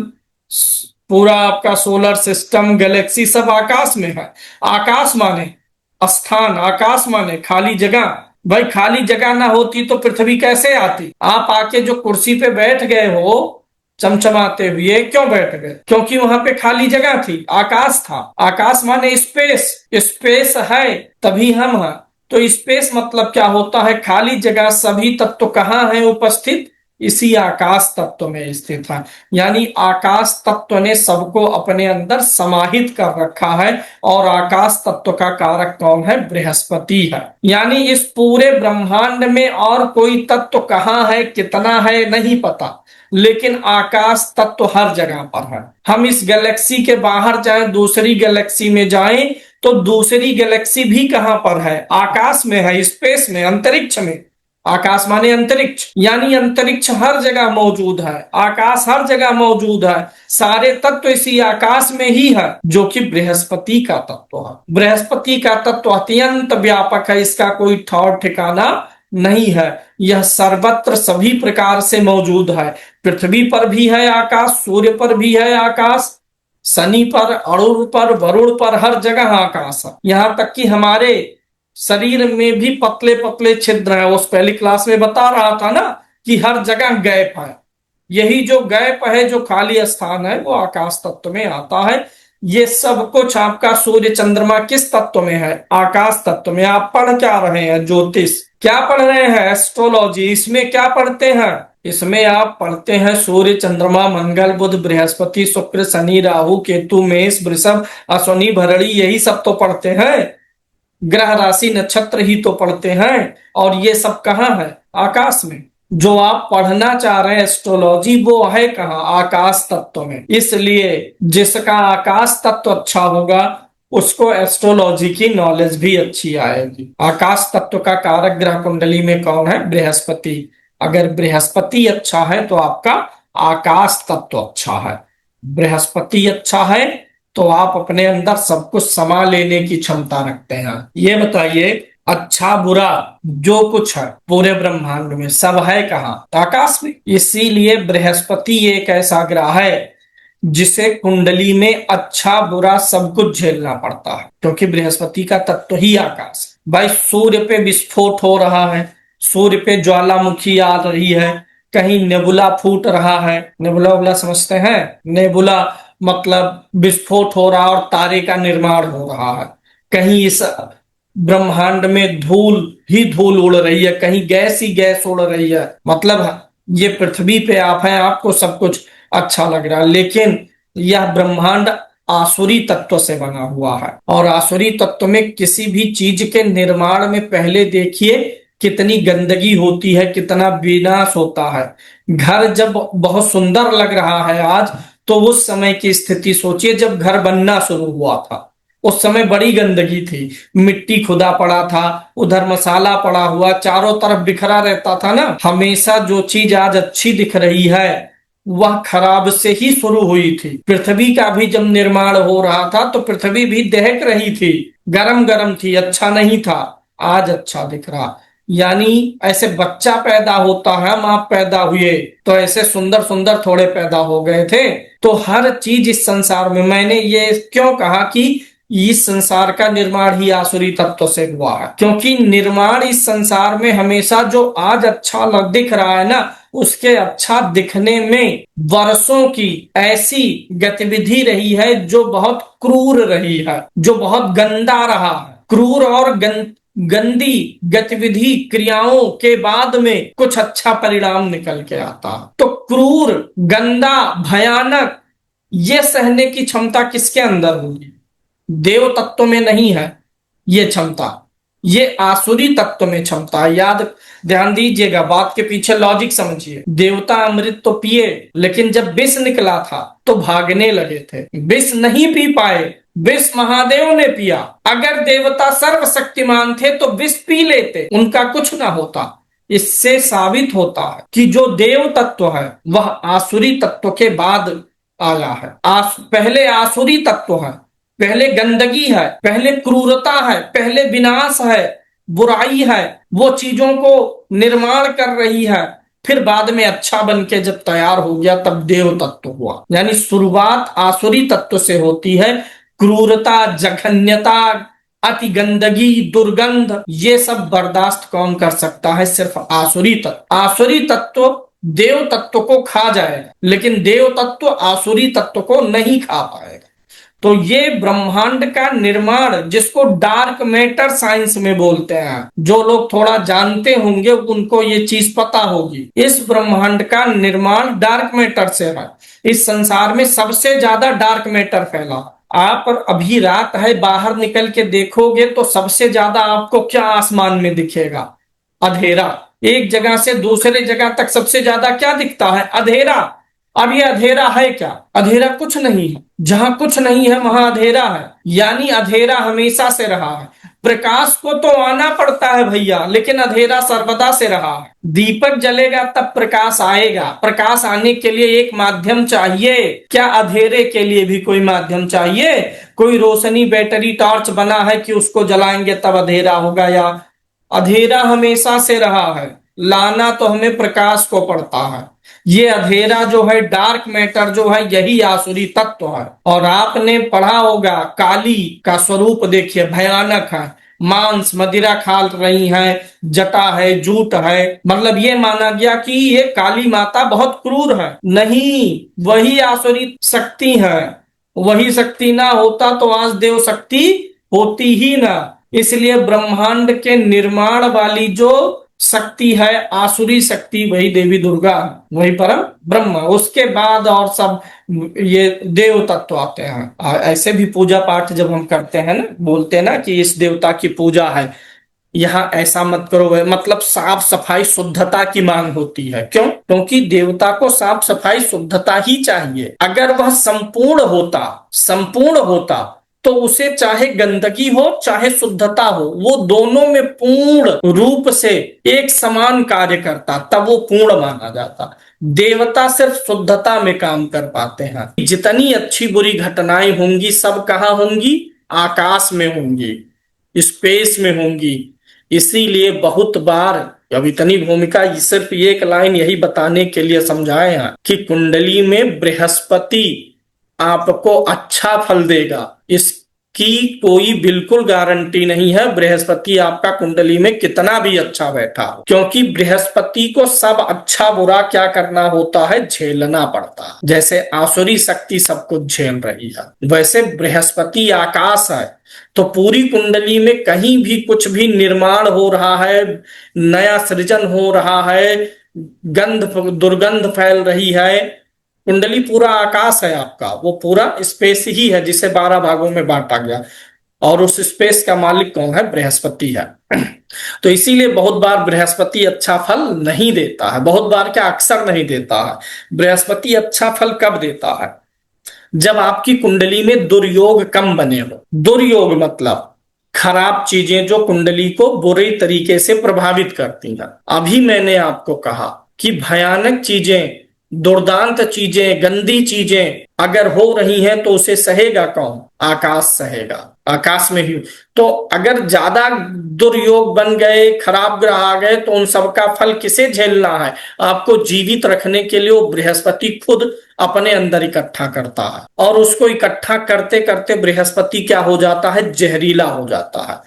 पूरा आपका सोलर सिस्टम, गैलेक्सी, सब आकाश में है। आकाश माने स्थान, आकाश माने खाली जगह। भाई खाली जगह ना होती तो पृथ्वी कैसे आती? आप आके जो कुर्सी पे बैठ गए हो चमचमाते हुए, क्यों बैठ गए? क्योंकि वहां पे खाली जगह थी, आकाश था। आकाश माने स्पेस, स्पेस है तभी हम हैं। तो स्पेस मतलब क्या होता है? खाली जगह। सभी तत्व कहाँ है उपस्थित? इसी आकाश तत्व में स्थित है। यानी आकाश तत्व ने सबको अपने अंदर समाहित कर रखा है। और आकाश तत्व का कारक कौन है? बृहस्पति है। यानी इस पूरे ब्रह्मांड में और कोई तत्व कहाँ है, कितना है, नहीं पता, लेकिन आकाश तत्व हर जगह पर है। हम इस गैलेक्सी के बाहर जाएं, दूसरी गैलेक्सी में जाएं, तो दूसरी गैलेक्सी भी कहां पर है? आकाश में है, स्पेस में, अंतरिक्ष में। आकाश माने अंतरिक्ष, यानी अंतरिक्ष हर जगह मौजूद है, आकाश हर जगह मौजूद है। सारे तत्व इसी आकाश में ही है, जो कि बृहस्पति का तत्व है। बृहस्पति का तत्व अत्यंत व्यापक है, इसका कोई ठौर ठिकाना नहीं है। यह सर्वत्र सभी प्रकार से मौजूद है। पृथ्वी पर भी है आकाश, सूर्य पर भी है आकाश, शनि पर, अरुण पर, वरुण पर, हर जगह आकाश है। यहां तक कि हमारे शरीर में भी पतले पतले छिद्र हैं। उस पहली क्लास में बता रहा था ना कि हर जगह गैप है। यही जो गैप है, जो खाली स्थान है, वो आकाश तत्व में आता है। ये सब कुछ आपका सूर्य चंद्रमा किस तत्व में है? आकाश तत्व में। आप पढ़ क्या रहे हैं? ज्योतिष। क्या पढ़ रहे हैं? एस्ट्रोलॉजी। इसमें क्या पढ़ते हैं? इसमें आप पढ़ते हैं सूर्य, चंद्रमा, मंगल, बुध, बृहस्पति, शुक्र, शनि, राहु, केतु, मेष, वृषभ, अश्विनी, भरणी, यही सब तो पढ़ते हैं। ग्रह, राशि, नक्षत्र ही तो पढ़ते हैं। और ये सब कहाँ है? आकाश में। जो आप पढ़ना चाह रहे हैं एस्ट्रोलॉजी, वो है कहाँ? आकाश तत्व में। इसलिए जिसका आकाश तत्व अच्छा होगा, उसको एस्ट्रोलॉजी की नॉलेज भी अच्छी आएगी। आकाश तत्व का कारक ग्रह कुंडली में कौन है? बृहस्पति। अगर बृहस्पति अच्छा है तो आपका आकाश तत्व अच्छा है। बृहस्पति अच्छा है तो आप अपने अंदर सब कुछ समा लेने की क्षमता रखते हैं। ये बताइए, अच्छा बुरा जो कुछ है पूरे ब्रह्मांड में, सब है कहाँ? आकाश में। इसीलिए बृहस्पति एक ऐसा ग्रह है जिसे कुंडली में अच्छा बुरा सब कुछ झेलना पड़ता है, क्योंकि बृहस्पति का तत्व ही आकाश। भाई सूर्य पे विस्फोट हो रहा है, सूर्य पे ज्वालामुखी आ रही है, कहीं नेबुला फूट रहा है। नेबुला उबला समझते हैं? नेबुला मतलब विस्फोट हो रहा और तारे का निर्माण हो रहा है, कहीं इस ब्रह्मांड में धूल ही धूल उड़ रही है, कहीं गैस ही गैस उड़ रही है, मतलब ये पृथ्वी पे आप हैं, आपको सब कुछ अच्छा लग रहा है, लेकिन यह ब्रह्मांड आसुरी तत्व से बना हुआ है। और आसुरी तत्व में किसी भी चीज के निर्माण में पहले देखिए कितनी गंदगी होती है, कितना विनाश होता है। घर जब बहुत सुंदर लग रहा है आज, तो उस समय की स्थिति सोचिए जब घर बनना शुरू हुआ था, उस समय बड़ी गंदगी थी, मिट्टी खुदा पड़ा था, उधर मसाला पड़ा हुआ चारों तरफ बिखरा रहता था ना। हमेशा जो चीज आज अच्छी दिख रही है वह खराब से ही शुरू हुई थी। पृथ्वी का भी जब निर्माण हो रहा था तो पृथ्वी भी दहक रही थी, गरम गरम थी, अच्छा नहीं था, आज अच्छा दिख रहा। यानी ऐसे बच्चा पैदा होता है, हम आप पैदा हुए तो ऐसे सुंदर सुंदर थोड़े पैदा हो गए थे। तो हर चीज इस संसार में, मैंने ये क्यों कहा कि इस संसार का निर्माण ही आसुरी तत्व से हुआ है, क्योंकि निर्माण इस संसार में हमेशा जो आज अच्छा दिख रहा है ना, उसके अच्छा दिखने में वर्षों की ऐसी गतिविधि रही है जो बहुत क्रूर रही है, जो बहुत गंदा रहा है। क्रूर और गंदी गतिविधि क्रियाओं के बाद में कुछ अच्छा परिणाम निकल के आता है। तो क्रूर, गंदा, भयानक, ये सहने की क्षमता किसके अंदर होगी? देव तत्व में नहीं है ये क्षमता, ये आसुरी तत्व में क्षमता है। ध्यान दीजिएगा, बात के पीछे लॉजिक समझिए। देवता अमृत तो पिए, लेकिन जब विष निकला था तो भागने लगे थे, विष नहीं पी पाए, विष महादेव ने पिया। अगर देवता सर्वशक्तिमान थे तो विष पी लेते, उनका कुछ ना होता। इससे साबित होता है कि जो देव तत्व है वह आसुरी तत्व के बाद आया है। पहले आसुरी तत्व है, पहले गंदगी है, पहले क्रूरता है, पहले विनाश है, बुराई है, वो चीजों को निर्माण कर रही है, फिर बाद में अच्छा बन के जब तैयार हो गया तब देव तत्व हुआ। यानी शुरुआत आसुरी तत्व से होती है। क्रूरता, जघन्यता, अति गंदगी, दुर्गंध, ये सब बर्दाश्त कौन कर सकता है? सिर्फ आसुरी तत्व। आसुरी तत्व देव तत्व को खा जाएगा, लेकिन देव तत्व आसुरी तत्व को नहीं खा पाएगा। तो ये ब्रह्मांड का निर्माण, जिसको डार्क मैटर साइंस में बोलते हैं, जो लोग थोड़ा जानते होंगे उनको ये चीज पता होगी। इस ब्रह्मांड का निर्माण डार्क मैटर से है। इस संसार में सबसे ज्यादा डार्क मैटर फैला। आप अभी रात है, बाहर निकल के देखोगे तो सबसे ज्यादा आपको क्या आसमान में दिखेगा? अंधेरा। एक जगह से दूसरे जगह तक सबसे ज्यादा क्या दिखता है? अंधेरा। अब ये अंधेरा है क्या? अंधेरा कुछ नहीं है। जहां कुछ नहीं है वहां अंधेरा है, यानी अंधेरा हमेशा से रहा है। प्रकाश को तो आना पड़ता है भैया, लेकिन अंधेरा सर्वदा से रहा है। दीपक जलेगा तब प्रकाश आएगा, प्रकाश आने के लिए एक माध्यम चाहिए। क्या अंधेरे के लिए भी कोई माध्यम चाहिए? कोई रोशनी, बैटरी, टॉर्च बना है कि उसको जलाएंगे तब अंधेरा होगा? या अंधेरा हमेशा से रहा है, लाना तो हमें प्रकाश को पड़ता है। ये अंधेरा जो है, डार्क मैटर जो है, यही आसुरी तत्व है। और आपने पढ़ा होगा, काली का स्वरूप देखिए, भयानक है। मांस, मदिरा खा रही है, जटा है, जूट है, मतलब ये माना गया कि ये काली माता बहुत क्रूर है। नहीं, वही आसुरी शक्ति है। वही शक्ति ना होता तो आज देव शक्ति होती ही ना। इसलिए ब्रह्मांड के निर्माण वाली जो शक्ति है, आसुरी शक्ति, वही देवी दुर्गा, वही परम ब्रह्म। उसके बाद और सब ये देव तत्व आते हैं। ऐसे भी पूजा पाठ जब हम करते हैं ना, बोलते हैं ना कि इस देवता की पूजा है, यहाँ ऐसा मत करो, मतलब साफ सफाई, शुद्धता की मांग होती है। क्यों? क्योंकि देवता को साफ सफाई, शुद्धता ही चाहिए। अगर वह संपूर्ण होता तो उसे चाहे गंदगी हो चाहे शुद्धता हो, वो दोनों में पूर्ण रूप से एक समान कार्य करता, तब वो पूर्ण माना जाता। देवता सिर्फ शुद्धता में काम कर पाते हैं। जितनी अच्छी बुरी घटनाएं होंगी सब कहाँ होंगी? आकाश में होंगी, स्पेस में होंगी। इसीलिए बहुत बार, अब इतनी भूमिका सिर्फ एक लाइन यही बताने के लिए समझाए हैं कि कुंडली में बृहस्पति आपको अच्छा फल देगा। इस की कोई बिल्कुल गारंटी नहीं है बृहस्पति आपका कुंडली में कितना भी अच्छा बैठा हो, क्योंकि बृहस्पति को सब अच्छा बुरा क्या करना होता है, झेलना पड़ता है। जैसे आसुरी शक्ति सब कुछ झेल रही है, वैसे बृहस्पति आकाश है, तो पूरी कुंडली में कहीं भी कुछ भी निर्माण हो रहा है, नया सृजन हो रहा है, गंध दुर्गंध फैल रही है, कुंडली पूरा आकाश है आपका, वो पूरा स्पेस ही है जिसे 12 भागों में बांटा गया, और उस स्पेस का मालिक कौन है, बृहस्पति है। तो इसीलिए बहुत बार बृहस्पति अच्छा फल नहीं देता है, बहुत बार क्या, अक्सर नहीं देता है। बृहस्पति अच्छा फल कब देता है, जब आपकी कुंडली में दुर्योग कम बने हो। दुर्योग मतलब खराब चीजें जो कुंडली को बुरे तरीके से प्रभावित करती हैं। अभी मैंने आपको कहा कि भयानक चीजें, दुर्दांत चीजें, गंदी चीजें अगर हो रही हैं तो उसे सहेगा कौन, आकाश सहेगा, आकाश में ही। तो अगर ज्यादा दुर्योग बन गए, खराब ग्रह आ गए, तो उन सबका फल किसे झेलना है, आपको जीवित रखने के लिए वो बृहस्पति खुद अपने अंदर इकट्ठा करता है, और उसको इकट्ठा करते करते बृहस्पति क्या हो जाता है, जहरीला हो जाता है।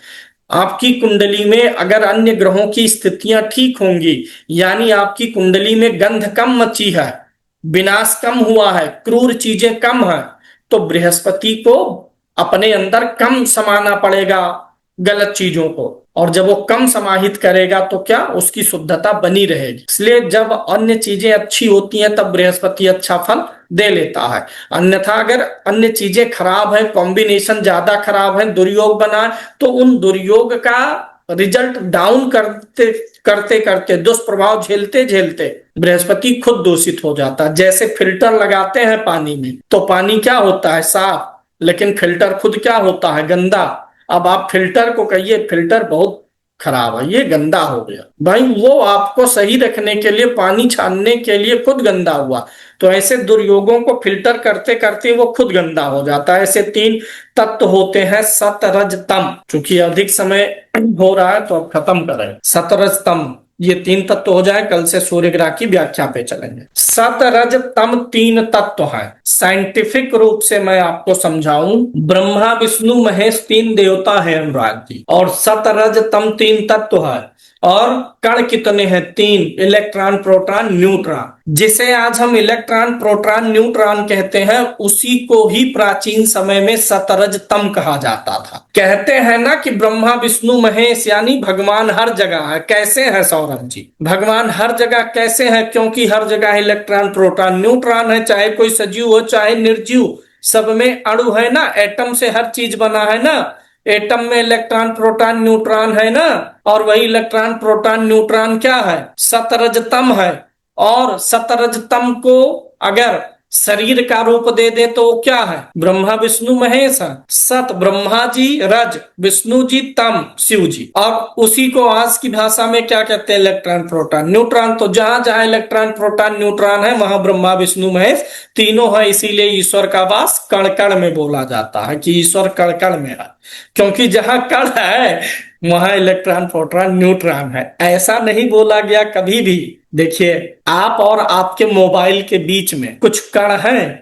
आपकी कुंडली में अगर अन्य ग्रहों की स्थितियां ठीक होंगी, यानी आपकी कुंडली में गंध कम मची है, विनाश कम हुआ है, क्रूर चीजें कम है, तो बृहस्पति को अपने अंदर कम समाना पड़ेगा गलत चीजों को, और जब वो कम समाहित करेगा तो क्या, उसकी शुद्धता बनी रहेगी। इसलिए जब अन्य चीजें अच्छी होती हैं तब बृहस्पति अच्छा फल दे लेता है। अन्यथा अगर अन्य चीजें खराब है, कॉम्बिनेशन ज्यादा खराब है, दुर्योग बना, तो उन दुर्योग का रिजल्ट डाउन करते करते करते, दुष्प्रभाव झेलते झेलते बृहस्पति खुद दूषित हो जाता है। जैसे फिल्टर लगाते हैं पानी में, तो पानी क्या होता है, साफ, लेकिन फिल्टर खुद क्या होता है, गंदा। अब आप फिल्टर को कहिए फिल्टर बहुत खराब है, ये गंदा हो गया, भाई वो आपको सही रखने के लिए, पानी छानने के लिए खुद गंदा हुआ। तो ऐसे दुर्योगों को फिल्टर करते करते वो खुद गंदा हो जाता है। ऐसे 3 तत्व होते हैं, सत रज तम। चूंकि अधिक समय हो रहा है तो अब खत्म करें। सत रज तम, ये 3 तत्व हो जाए, कल से सूर्य ग्रह की व्याख्या पे चलेंगे। सत रज तम 3 तत्व है। साइंटिफिक रूप से मैं आपको समझाऊं, ब्रह्मा विष्णु महेश 3 देवता है अनुराग जी, और सत रज तम 3 तत्व है। और कण कितने हैं, 3, इलेक्ट्रॉन प्रोटॉन न्यूट्रॉन। जिसे आज हम इलेक्ट्रॉन प्रोटॉन न्यूट्रॉन कहते हैं, उसी को ही प्राचीन समय में सतरज तम कहा जाता था। कहते हैं ना कि ब्रह्मा विष्णु महेश यानी भगवान हर जगह है। कैसे है सौरभ जी, भगवान हर जगह कैसे है, क्योंकि हर जगह इलेक्ट्रॉन प्रोटॉन न्यूट्रॉन है, चाहे कोई सजीव हो चाहे निर्जीव, सब में अणु है ना, एटम से हर चीज बना है ना, एटम में इलेक्ट्रॉन प्रोटॉन न्यूट्रॉन है ना, और वही इलेक्ट्रॉन प्रोटॉन न्यूट्रॉन क्या है, सतरजतम है। और सतरजतम को अगर शरीर का रूप दे दे तो क्या है, ब्रह्मा विष्णु महेश है। सत ब्रह्मा जी, रज विष्णु जी, तम शिव जी, और उसी को आज की भाषा में क्या कहते हैं, इलेक्ट्रॉन प्रोटॉन न्यूट्रॉन। तो जहां जहां इलेक्ट्रॉन प्रोटॉन न्यूट्रॉन है वहां ब्रह्मा विष्णु महेश तीनों है। इसीलिए ईश्वर का वास कण कण में बोला जाता है कि ईश्वर कण कण में है, क्योंकि जहां कण है वहां इलेक्ट्रॉन प्रोटॉन न्यूट्रॉन है। ऐसा नहीं बोला गया कभी भी। देखिए, आप और आपके मोबाइल के बीच में कुछ कण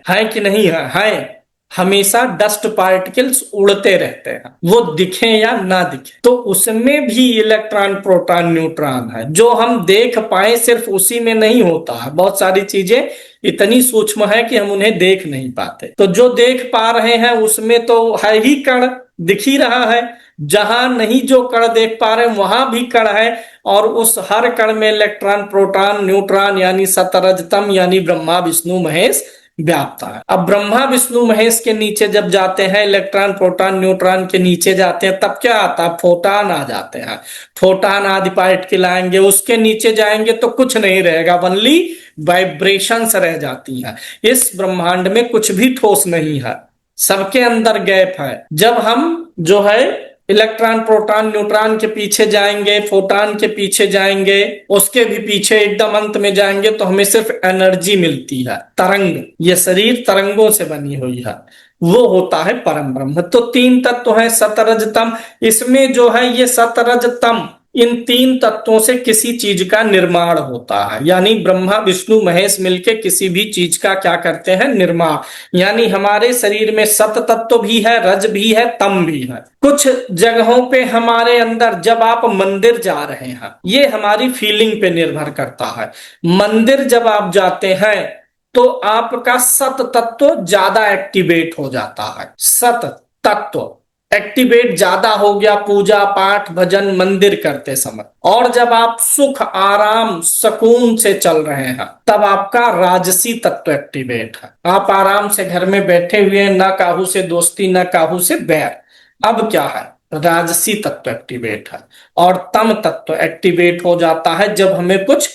हैं कि नहीं है? हमेशा डस्ट पार्टिकल्स उड़ते रहते हैं, वो दिखे या ना दिखे, तो उसमें भी इलेक्ट्रॉन प्रोटॉन न्यूट्रॉन है। जो हम देख पाए सिर्फ उसी में नहीं होता है, बहुत सारी चीजें इतनी सूक्ष्म है कि हम उन्हें देख नहीं पाते। तो जो देख पा रहे हैं उसमें तो है ही कण, दिख ही रहा है। जहां नहीं जो कण देख पा रहे वहां भी कण है, और उस हर कण में इलेक्ट्रॉन प्रोटॉन न्यूट्रॉन यानी सतरजतम यानी ब्रह्मा विष्णु महेश व्याप्त है। अब ब्रह्मा विष्णु महेश के नीचे जब जाते हैं, इलेक्ट्रॉन प्रोटॉन न्यूट्रॉन के नीचे जाते हैं, तब क्या आता है, फोटॉन आ जाते हैं। फोटॉन आदि पार्टिकल आएंगे, उसके नीचे जाएंगे तो कुछ नहीं रहेगा, ओनली वाइब्रेशंस रह जाती हैं। इस ब्रह्मांड में कुछ भी ठोस नहीं है, सबके अंदर गैप है। जब हम जो है इलेक्ट्रॉन प्रोटॉन न्यूट्रॉन के पीछे जाएंगे, फोटॉन के पीछे जाएंगे, उसके भी पीछे एकदम अंत में जाएंगे, तो हमें सिर्फ एनर्जी मिलती है, तरंग। ये शरीर तरंगों से बनी हुई है, वो होता है परम ब्रह्म। तो 3 तत्व है सतरजतम। इसमें जो है ये सतरजतम इन तीन तत्वों से किसी चीज का निर्माण होता है, यानी ब्रह्मा विष्णु महेश मिलके किसी भी चीज का क्या करते हैं, निर्माण। यानी हमारे शरीर में सत तत्व भी है, रज भी है, तम भी है। कुछ जगहों पे हमारे अंदर, जब आप मंदिर जा रहे हैं, ये हमारी फीलिंग पे निर्भर करता है। मंदिर जब आप जाते हैं तो आपका सत तत्व ज्यादा एक्टिवेट हो जाता है, सत तत्व एक्टिवेट ज्यादा हो गया पूजा पाठ भजन मंदिर करते समय। और जब आप सुख आराम सुकून से चल रहे हैं तब आपका राजसी तत्व एक्टिवेट है। आप आराम से घर में बैठे हुए हैं, ना काहू से दोस्ती ना काहू से बैर, अब क्या है, राजसी तत्व एक्टिवेट है। और तम तत्व एक्टिवेट हो जाता है जब हमें कुछ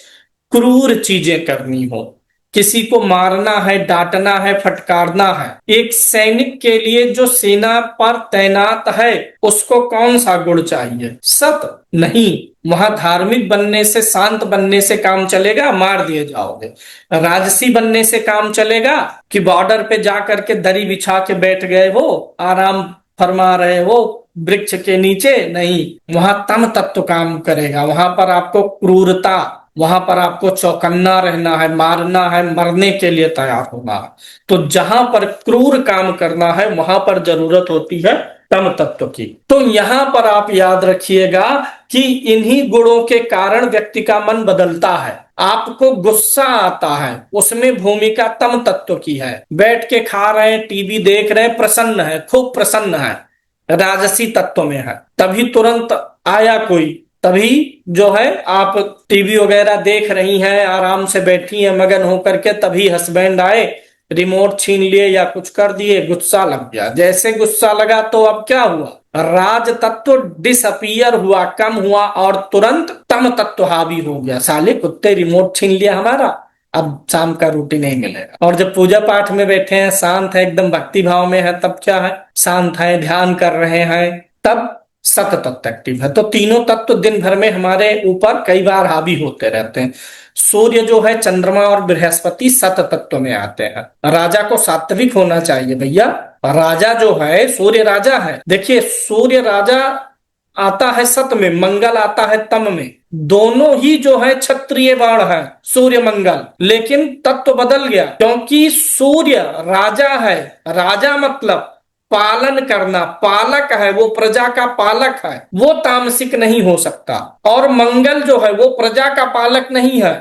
क्रूर चीजें करनी हो, किसी को मारना है, डांटना है, फटकारना है। एक सैनिक के लिए जो सेना पर तैनात है उसको कौन सा गुण चाहिए, सत नहीं। वहां धार्मिक बनने से शांत बनने से काम चलेगा, मार दिए जाओगे। राजसी बनने से काम चलेगा कि बॉर्डर पे जा करके दरी बिछा के बैठ गए हो, आराम फरमा रहे हो वृक्ष के नीचे, नहीं। वहां तम तत्व काम करेगा, वहां पर आपको क्रूरता, वहां पर आपको चौकन्ना रहना है, मारना है, मरने के लिए तैयार होना है। तो जहां पर क्रूर काम करना है वहां पर जरूरत होती है तम तत्व की। तो यहां पर आप याद रखिएगा कि इन्हीं गुणों के कारण व्यक्ति का मन बदलता है। आपको गुस्सा आता है, उसमें भूमिका तम तत्व की है। बैठ के खा रहे हैं, टीवी देख रहे हैं, प्रसन्न है, खूब प्रसन्न है, राजसी तत्व में है। तभी तुरंत आया कोई, तभी जो है आप टीवी वगैरह देख रही हैं, आराम से बैठी हैं मगन होकर के, तभी हस्बैंड आए, रिमोट छीन लिए या कुछ कर दिए, गुस्सा लग गया। जैसे गुस्सा लगा तो अब क्या हुआ, राज तत्व डिसअपियर हुआ, कम हुआ, और तुरंत तम तत्व हावी हो गया। साले कुत्ते रिमोट छीन लिया हमारा, अब शाम का रोटी नहीं मिलेगा। और जब पूजा पाठ में बैठे हैं, शांत है, एकदम भक्ति भाव में है, तब क्या है, शांत है, ध्यान कर रहे हैं, तब सत तत्व एक्टिव है। तो तीनों तत्व दिन भर में हमारे ऊपर कई बार हावी होते रहते हैं। सूर्य जो है, चंद्रमा और बृहस्पति सत तत्व में आते हैं। राजा को सात्विक होना चाहिए भैया। राजा जो है, सूर्य राजा है। देखिए, सूर्य राजा आता है सत में, मंगल आता है तम में। दोनों ही जो है क्षत्रिय बाण है, सूर्य मंगल। लेकिन तत्व बदल गया, क्योंकि सूर्य राजा है। राजा मतलब पालन करना, पालक है, वो प्रजा का पालक है, वो तामसिक नहीं हो सकता। और मंगल जो है वो प्रजा का पालक नहीं है,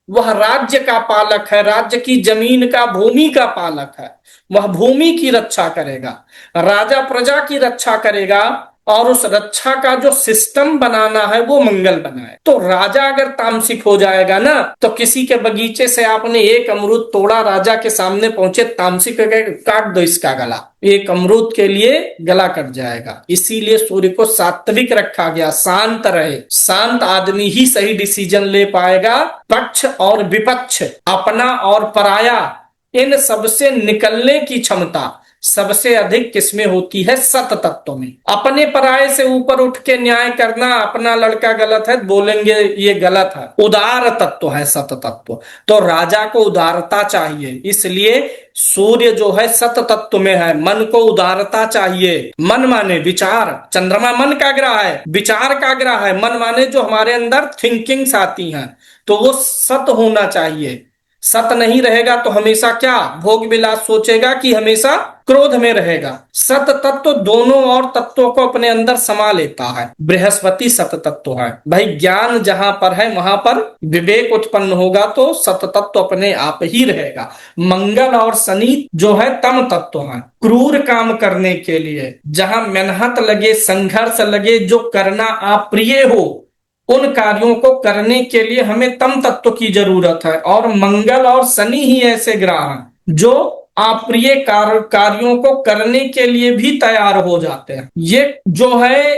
वह राज्य का पालक है, राज्य की जमीन का, भूमि का पालक है। वह भूमि की रक्षा करेगा, राजा प्रजा की रक्षा करेगा, और उस रक्षा का जो सिस्टम बनाना है वो मंगल बनाए। तो राजा अगर तामसिक हो जाएगा ना, तो किसी के बगीचे से आपने एक अमरूद तोड़ा, राजा के सामने पहुंचे, तामसिक काट दो इसका गला, एक अमरूद के लिए गला कट जाएगा। इसीलिए सूर्य को सात्विक रखा गया, शांत रहे। शांत आदमी ही सही डिसीजन ले पाएगा। पक्ष और विपक्ष, अपना और पराया, इन सबसे निकलने की क्षमता सबसे अधिक किसमें होती है, सत तत्व में। अपने पराये से ऊपर उठ के न्याय करना, अपना लड़का गलत है बोलेंगे ये गलत है, उदार तत्व है सत तत्व। तो राजा को उदारता चाहिए, इसलिए सूर्य जो है सत तत्व में है। मन को उदारता चाहिए। मन माने विचार, चंद्रमा मन का ग्रह है, विचार का ग्रह है। मन माने जो हमारे अंदर थिंकिंग्स आती हैं, तो वो सत होना चाहिए। सत नहीं रहेगा तो हमेशा क्या, भोग विलास सोचेगा, कि हमेशा क्रोध में रहेगा। सत तत्व दोनों और तत्वों को अपने अंदर समा लेता है। बृहस्पति सत तत्व है भाई। ज्ञान जहां पर है वहां पर विवेक उत्पन्न होगा, तो सत तत्व अपने आप ही रहेगा। मंगल और शनि जो है तम तत्व है। क्रूर काम करने के लिए जहां मेहनत लगे, संघर्ष लगे, जो करना अप्रिय हो, उन कार्यों को करने के लिए हमें तम तत्व की जरूरत है। और मंगल और शनि ही ऐसे ग्रह हैं जो अप्रिय कार्यों को करने के लिए भी तैयार हो जाते हैं। ये जो है,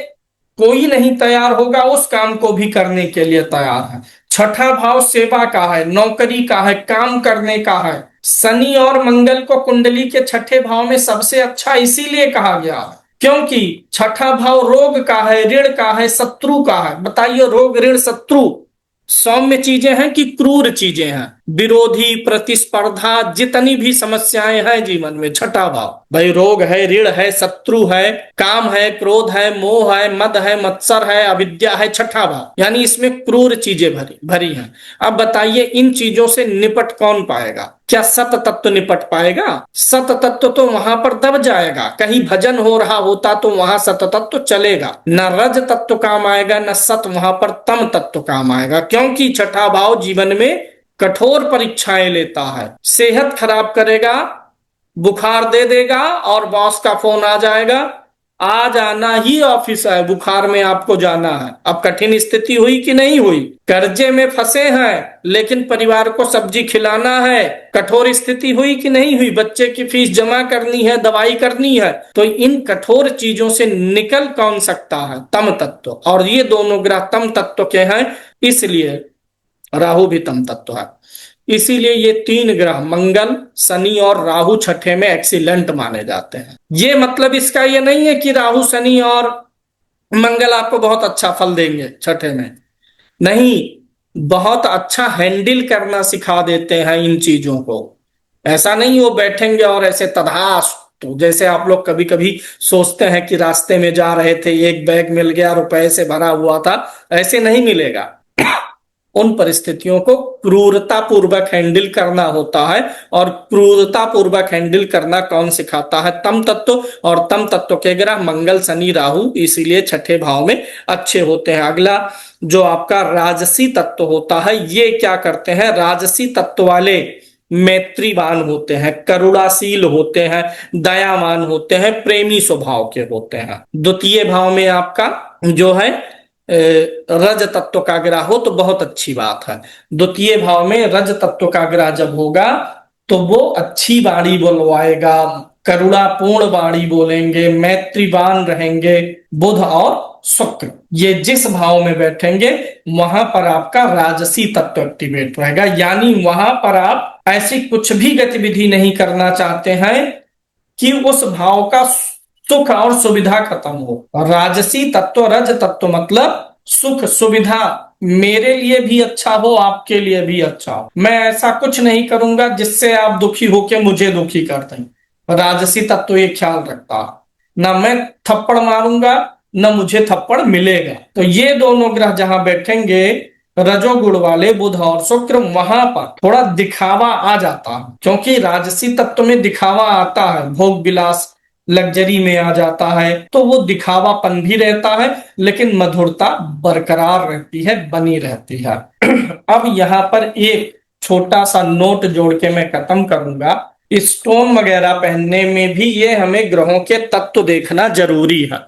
कोई नहीं तैयार होगा उस काम को भी करने के लिए तैयार है। छठा भाव सेवा का है, नौकरी का है, काम करने का है। शनि और मंगल को कुंडली के छठे भाव में सबसे अच्छा इसीलिए कहा गया है क्योंकि छठा भाव रोग का है, ऋण का है, शत्रु का है। बताइए, रोग ऋण शत्रु सौम्य चीजें हैं कि क्रूर चीजें हैं? विरोधी, प्रतिस्पर्धा, जितनी भी समस्याएं हैं जीवन में, छठा भाव भाई, रोग है, ऋण है, शत्रु है, काम है, क्रोध है, मोह है, मद है, मत्सर है, अविद्या है, छठा भाव, यानी इसमें क्रूर चीजें भरी भरी हैं। अब बताइए इन चीजों से निपट कौन पाएगा? क्या सत तत्व निपट पाएगा? सत तत्व तो वहां पर दब जाएगा। कहीं भजन हो रहा होता तो वहां सत तत्व चलेगा, न रज तत्व काम आएगा, न सत, वहां पर तम तत्व काम आएगा। क्योंकि छठा भाव जीवन में कठोर परीक्षाएं लेता है, सेहत खराब करेगा, बुखार दे देगा और बॉस का फोन आ जाएगा, आज आना ही ऑफिस है, बुखार में आपको जाना है। अब कठिन स्थिति हुई कि नहीं हुई? कर्जे में फंसे हैं लेकिन परिवार को सब्जी खिलाना है, कठोर स्थिति हुई कि नहीं हुई? बच्चे की फीस जमा करनी है, दवाई करनी है। तो इन कठोर चीजों से निकल कौन सकता है? तम तत्व। और ये दोनों ग्रह तम तत्व के हैं, इसलिए राहु भी तम तत्व है। इसीलिए ये तीन ग्रह मंगल, शनि और राहु छठे में एक्सीलेंट माने जाते हैं। ये मतलब इसका ये नहीं है कि राहु, शनि और मंगल आपको बहुत अच्छा फल देंगे छठे में, नहीं, बहुत अच्छा हैंडल करना सिखा देते हैं इन चीजों को। ऐसा नहीं वो बैठेंगे और ऐसे तधास, तो जैसे आप लोग कभी कभी सोचते हैं कि रास्ते में जा रहे थे, एक बैग मिल गया, रुपए से भरा हुआ था, ऐसे नहीं मिलेगा। उन परिस्थितियों को क्रूरता पूर्वक हैंडल करना होता है। और क्रूरता पूर्वक हैंडल करना कौन सिखाता है? तम तत्व। और तम तत्व के ग्रह मंगल, शनि, राहु, इसीलिए छठे भाव में अच्छे होते हैं। अगला जो आपका राजसी तत्व होता है, ये क्या करते हैं? राजसी तत्व वाले मैत्रीवान होते हैं, करुणाशील होते हैं, दयावान होते हैं, प्रेमी स्वभाव के होते हैं। द्वितीय भाव में आपका जो है रज तत्व का ग्रह हो तो बहुत अच्छी बात है। द्वितीय भाव में रज तत्व का ग्रह जब होगा तो वो अच्छी वाणी बोलवाएगा, करुणापूर्ण वाणी बोलेंगे, मैत्रीवान रहेंगे। बुध और शुक्र ये जिस भाव में बैठेंगे वहां पर आपका राजसी तत्व एक्टिवेट रहेगा, यानी वहां पर आप ऐसी कुछ भी गतिविधि नहीं करना चाहते हैं कि उस भाव का सुख और सुविधा खत्म हो। राजसी तत्व, रज तत्व मतलब सुख सुविधा, मेरे लिए भी अच्छा हो, आपके लिए भी अच्छा हो। मैं ऐसा कुछ नहीं करूंगा जिससे आप दुखी होकर मुझे दुखी कर दें। राजसी तत्व ये ख्याल रखता है, ना मैं थप्पड़ मारूंगा न मुझे थप्पड़ मिलेगा। तो ये दोनों ग्रह जहां बैठेंगे रजोगुण वाले बुध और शुक्र, वहां पर थोड़ा दिखावा आ जाता है, क्योंकि राजसी तत्व में दिखावा आता है, भोग विलास, लग्जरी में आ जाता है, तो वो दिखावापन भी रहता है लेकिन मधुरता बरकरार रहती है, बनी रहती है। अब यहाँ पर एक छोटा सा नोट जोड़ के मैं खत्म करूंगा, स्टोन वगैरह पहनने में भी ये हमें ग्रहों के तत्व देखना जरूरी है।